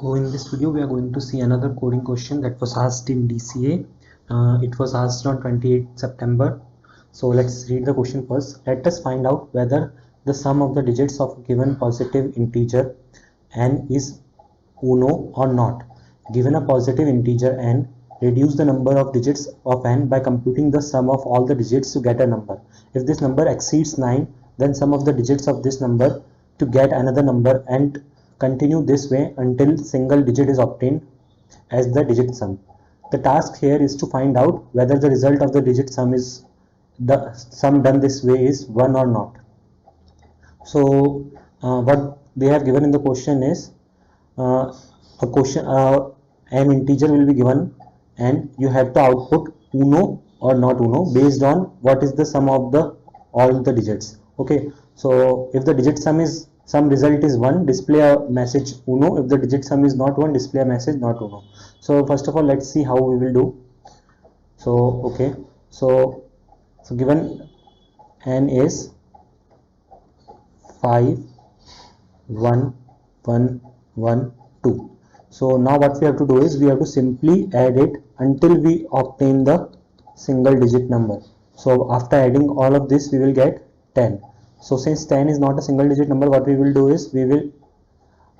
So in this video we are going to see another coding question that was asked in DCA. It was asked on 28 September. So let's read the question first. Let us find out whether the sum of the digits of a given positive integer n is uno or not. Given a positive integer n, reduce the number of digits of n by computing the sum of all the digits to get a number. If this number exceeds 9, then sum of the digits of this number to get another number and continue this way until single digit is obtained as the digit sum. The task here is to find out whether the result of the digit sum is the sum done this way is 1 or not. So what they have given in the question is an integer will be given and you have to output uno or not uno based on what is the sum of the all the digits. Okay, so if the digit sum result is 1, display a message uno. If the digit sum is not 1, display a message not uno. So first of all, let's see how we will do. So okay, so given n is 5 1 1 1 2. So now what we have to do is we have to simply add it until we obtain the single digit number. So after adding all of this we will get 10. So since 10 is not a single digit number, what we will do is we will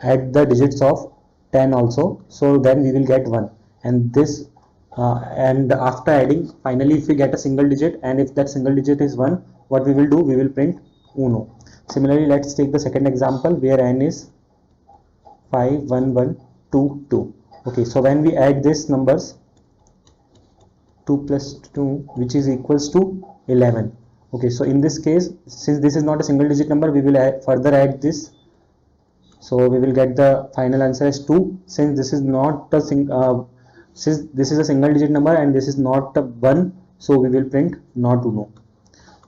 add the digits of 10 also. So then we will get 1, and this and after adding, finally if we get a single digit and if that single digit is 1, what we will do, we will print uno. Similarly, let's take the second example where n is 5 1 1 2 2. Okay, so when we add these numbers, 2 plus 2 which is equals to 11. Okay, so in this case, since this is not a single digit number, we will further add this. So we will get the final answer as 2. Since this is not a since this is a single digit number and this is not a 1, so we will print not uno.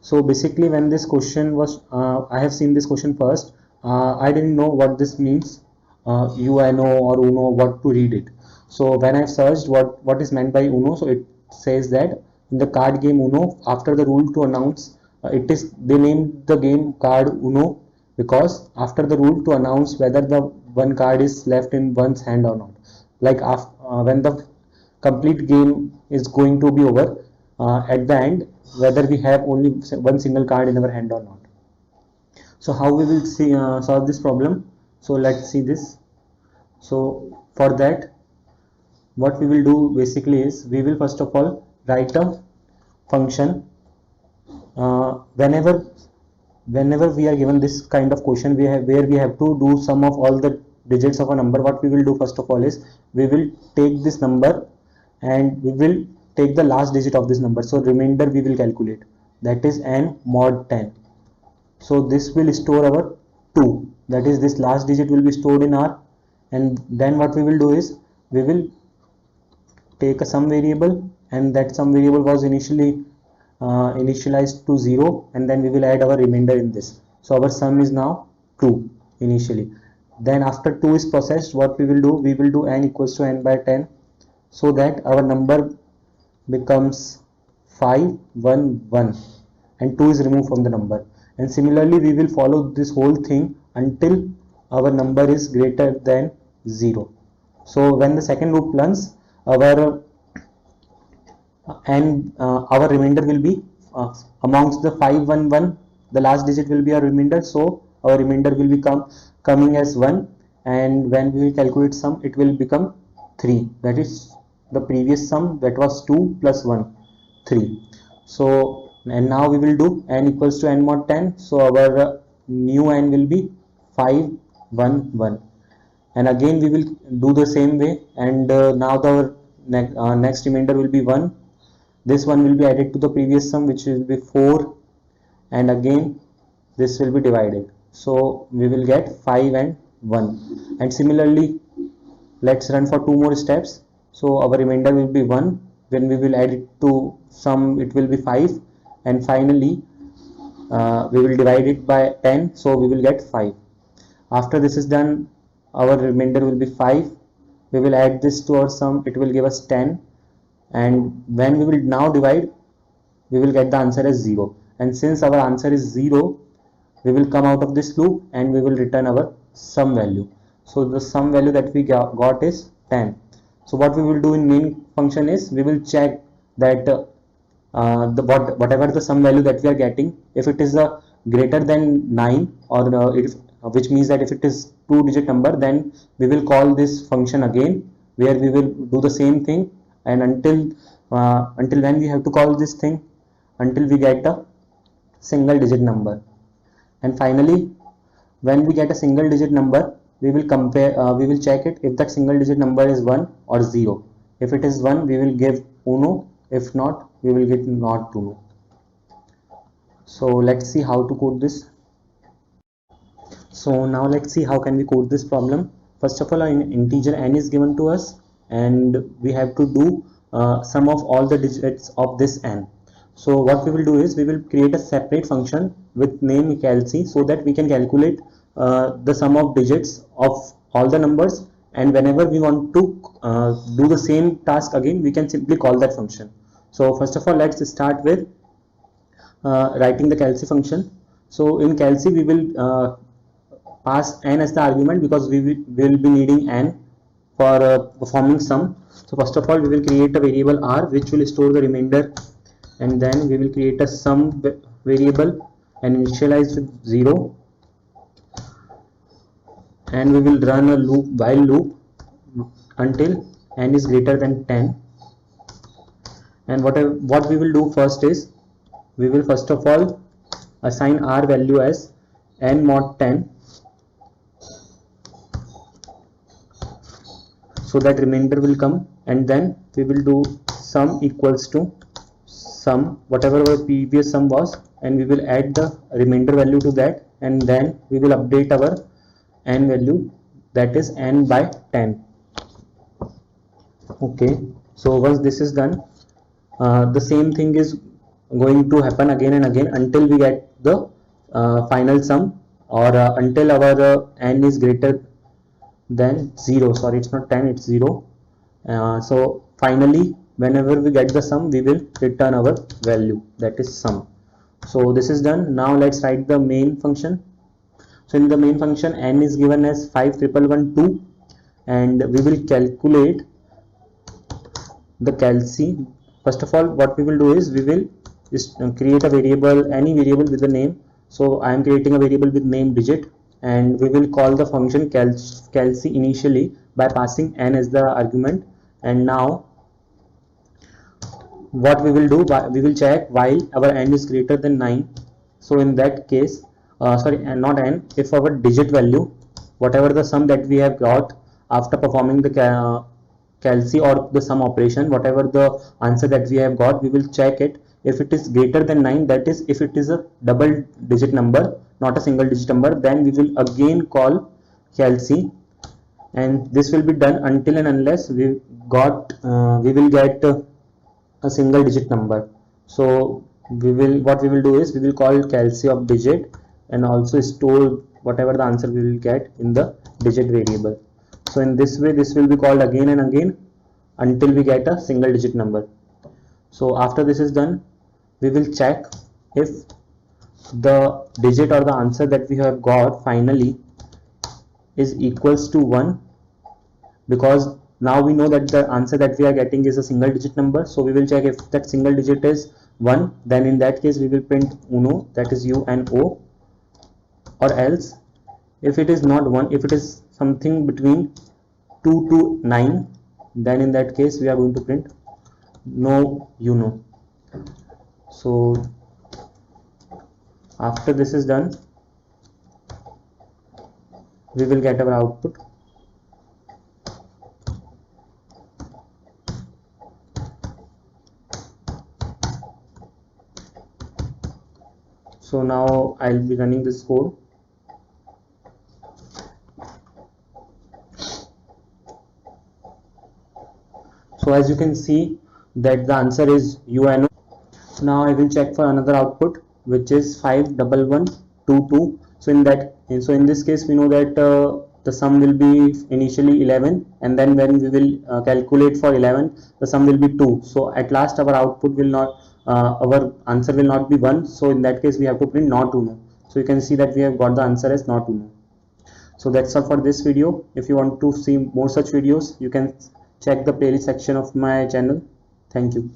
So basically when this question was I have seen this question first, I didn't know what this means, uno or uno, what to read it. So when I searched what is meant by uno, so it says that in the card game uno, after the rule to announce, they named the game card uno because after the rule to announce whether the one card is left in one's hand or not, like when the complete game is going to be over, at the end, whether we have only one single card in our hand or not. So how we will see solve this problem? So let's see this. So for that, what we will do basically is we will first of all write a function. Whenever we are given this kind of question, where we have to do sum of all the digits of a number, what we will do first of all is we will take this number and we will take the last digit of this number. So remainder we will calculate, that is n mod 10. So this will store our 2, that is this last digit will be stored in R, and then what we will do is we will take a sum variable, and that sum variable was initialized to 0, and then we will add our remainder in this. So our sum is now 2 initially. Then after 2 is processed, what we will do n equals to n by 10, so that our number becomes 5 1 1 and 2 is removed from the number. And similarly we will follow this whole thing until our number is greater than 0. So when the second loop runs, our our remainder will be amongst the 5 1 1, the last digit will be our remainder, so our remainder will become coming as 1, and when we will calculate sum, it will become 3, that is the previous sum, that was 2 plus 1 3. So and now we will do n equals to n mod 10, so our new n will be 5 1 1, and again we will do the same way, and now the next remainder will be 1. This one will be added to the previous sum, which will be 4, and again this will be divided, so we will get 5 and 1. And similarly, let's run for 2 more steps. So our remainder will be 1, when we will add it to sum, it will be 5, and finally we will divide it by 10, so we will get 5. After this is done, our remainder will be 5, we will add this to our sum, it will give us 10, and when we will now divide, we will get the answer as 0. And since our answer is 0, we will come out of this loop and we will return our sum value. So the sum value that we got is 10. So what we will do in main function is we will check that whatever the sum value that we are getting, if it is a greater than 9, or which means that if it is 2-digit number, then we will call this function again, where we will do the same thing, and until when we have to call this thing, until we get a single digit number. And finally, when we get a single digit number, we will we will check it if that single digit number is 1 or 0. If it is 1, we will give uno. If not, we will get not uno. So let's see how to code this. So now let's see how can we code this problem. First of all, an integer n is given to us, and we have to do sum of all the digits of this n. So what we will do is we will create a separate function with name calc, so that we can calculate the sum of digits of all the numbers, and whenever we want to do the same task again, we can simply call that function. So first of all, let's start with writing the calc function. So in calc we will pass n as the argument, because we will be needing n for performing sum. So first of all, we will create a variable r which will store the remainder, and then we will create a sum variable and initialize with 0, and we will run a while loop until n is greater than 10. And what we will do first is we will first of all assign r value as n mod 10, so that remainder will come, and then we will do sum equals to sum, whatever our previous sum was, and we will add the remainder value to that, and then we will update our n value, that is n by 10. Okay, so once this is done, the same thing is going to happen again and again until we get the final sum, or until our n is greater than 0. Sorry, it's not 10, it's 0. So finally, whenever we get the sum, we will return our value, that is sum. So this is done. Now let's write the main function. So in the main function, n is given as 51112, and we will calculate the calc. First of all, what we will do is we will create a variable, any variable with the name. So I am creating a variable with name digit, and we will call the function calc initially by passing n as the argument. And now what we will do, we will check while our n is greater than 9. So in that case, sorry, and not n, if our digit value, whatever the sum that we have got after performing the calc or the sum operation, whatever the answer that we have got, we will check it. If it is greater than 9, that is if it is a double digit number, not a single digit number, then we will again call calc, and this will be done until and unless we will get a single digit number. So what we will do is we will call calc of digit, and also store whatever the answer we will get in the digit variable. So in this way, this will be called again and again until we get a single digit number. So after this is done, we will check if the digit or the answer that we have got finally is equals to 1, because now we know that the answer that we are getting is a single digit number. So we will check if that single digit is 1, then in that case we will print uno, that is UNO, or else if it is not 1, if it is something between 2 to 9, then in that case we are going to print no uno. So after this is done, we will get our output. So now I'll be running this code. So as you can see that the answer is UNO. Now I will check for another output, which is 51122. So in this case, we know that the sum will be initially 11, and then when we will calculate for 11, the sum will be 2. So at last our output will not, our answer will not be 1. So in that case, we have to print not uno. So you can see that we have got the answer as not uno. So that's all for this video. If you want to see more such videos, you can check the playlist section of my channel. Thank you.